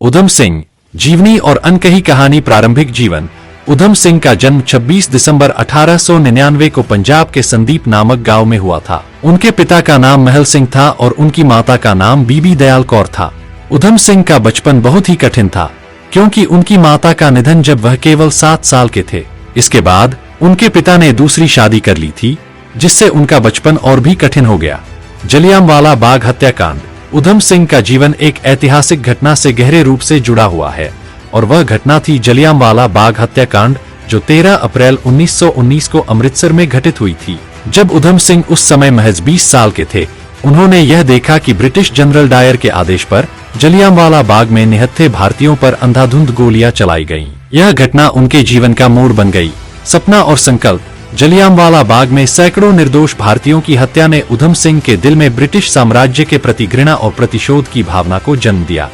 उधम सिंह, जीवनी और अनकही कहानी। प्रारंभिक जीवन। उधम सिंह का जन्म 26 दिसंबर 1899 को पंजाब के संदीप नामक गांव में हुआ था। उनके पिता का नाम महल सिंह था और उनकी माता का नाम बीबी दयाल कौर था। उधम सिंह का बचपन बहुत ही कठिन था, क्योंकि उनकी माता का निधन जब वह केवल 7 साल के थे। इसके बाद उनके पिता ने दूसरी शादी कर ली थी, जिससे उनका बचपन और भी कठिन हो गया। जलियांवाला बाग हत्याकांड। उधम सिंह का जीवन एक ऐतिहासिक घटना से गहरे रूप से जुड़ा हुआ है, और वह घटना थी जलियांवाला बाग हत्याकांड, जो 13 अप्रैल 1919 को अमृतसर में घटित हुई थी। जब उधम सिंह उस समय महज 20 साल के थे, उन्होंने यह देखा कि ब्रिटिश जनरल डायर के आदेश पर जलियांवाला बाग में निहत्थे भारतीयों पर अंधाधुंध गोलियां चलाई गईं। यह घटना उनके जीवन का मोड़ बन गई। सपना और संकल्प। जलियांवाला बाग में सैकड़ों निर्दोष भारतीयों की हत्या ने उधम सिंह के दिल में ब्रिटिश साम्राज्य के प्रति घृणा और प्रतिशोध की भावना को जन्म दिया।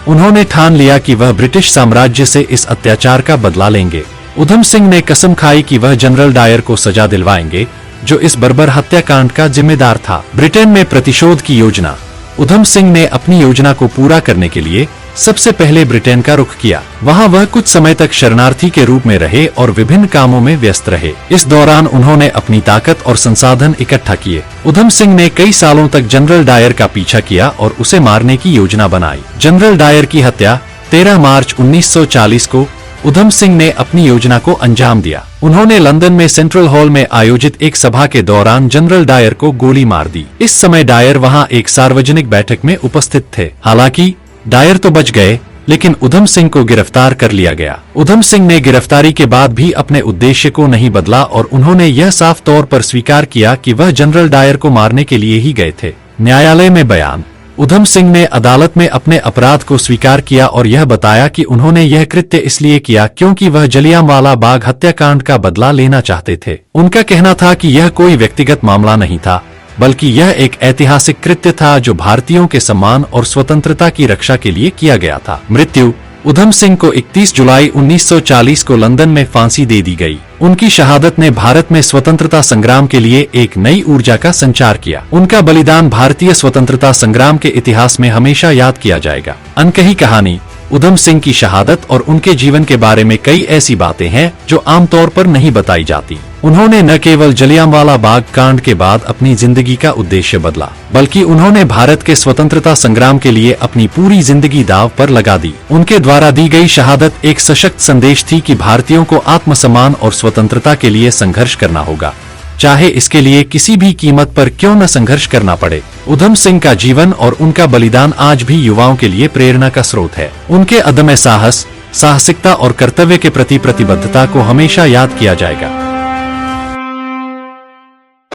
उन्होंने ठान लिया कि वह ब्रिटिश साम्राज्य से इस अत्याचार का बदला लेंगे। उधम सिंह ने कसम खाई कि वह जनरल डायर को सजा दिलवाएंगे, जो इस बर्बर हत्याकांड का जिम्मेदार था। ब्रिटेन में प्रतिशोध की योजना। उधम सिंह ने अपनी योजना को पूरा करने के लिए सबसे पहले ब्रिटेन का रुख किया। वहां वह कुछ समय तक शरणार्थी के रूप में रहे और विभिन्न कामों में व्यस्त रहे। इस दौरान उन्होंने अपनी ताकत और संसाधन इकट्ठा किए। उधम सिंह ने कई सालों तक जनरल डायर का पीछा किया और उसे मारने की योजना बनाई। जनरल डायर की हत्या 13 मार्च 1940 को उधम सिंह ने अपनी योजना को अंजाम दिया। उन्होंने लंदन में सेंट्रल हॉल में आयोजित एक सभा के दौरान जनरल डायर को गोली मार दी। इस समय डायर वहां एक सार्वजनिक बैठक में उपस्थित थे। हालांकि डायर तो बच गए, लेकिन उधम सिंह को गिरफ्तार कर लिया गया। उधम सिंह ने गिरफ्तारी के बाद भी अपने उद्देश्य को नहीं बदला और उन्होंने यह साफ तौर पर स्वीकार किया कि वह जनरल डायर को मारने के लिए ही गए थे। न्यायालय में बयान। उधम सिंह ने अदालत में अपने अपराध को स्वीकार किया और यह बताया कि उन्होंने यह कृत्य इसलिए किया क्योंकि वह जलियांवाला बाग हत्याकांड का बदला लेना चाहते थे। उनका कहना था कि यह कोई व्यक्तिगत मामला नहीं था, बल्कि यह एक ऐतिहासिक कृत्य था जो भारतीयों के सम्मान और स्वतंत्रता की रक्षा के लिए किया गया था। मृत्यु। उधम सिंह को 31 जुलाई 1940 को लंदन में फांसी दे दी गई। उनकी शहादत ने भारत में स्वतंत्रता संग्राम के लिए एक नई ऊर्जा का संचार किया। उनका बलिदान भारतीय स्वतंत्रता संग्राम के इतिहास में हमेशा याद किया जाएगा। अनकही कहानी। उधम सिंह की शहादत और उनके जीवन के बारे में कई ऐसी बातें हैं जो आमतौर पर नहीं बताई जाती। उन्होंने न केवल जलियांवाला बाग कांड के बाद अपनी जिंदगी का उद्देश्य बदला, बल्कि उन्होंने भारत के स्वतंत्रता संग्राम के लिए अपनी पूरी जिंदगी दांव पर लगा दी। उनके द्वारा दी गई शहादत एक सशक्त संदेश थी कि भारतीयों को आत्मसम्मान और स्वतंत्रता के लिए संघर्ष करना होगा, चाहे इसके लिए किसी भी कीमत पर क्यों न संघर्ष करना पड़े। उधम सिंह का जीवन और उनका बलिदान आज भी युवाओं के लिए प्रेरणा का स्रोत है। उनके अदम्य साहस, साहसिकता और कर्तव्य के प्रति प्रतिबद्धता को हमेशा याद किया जाएगा।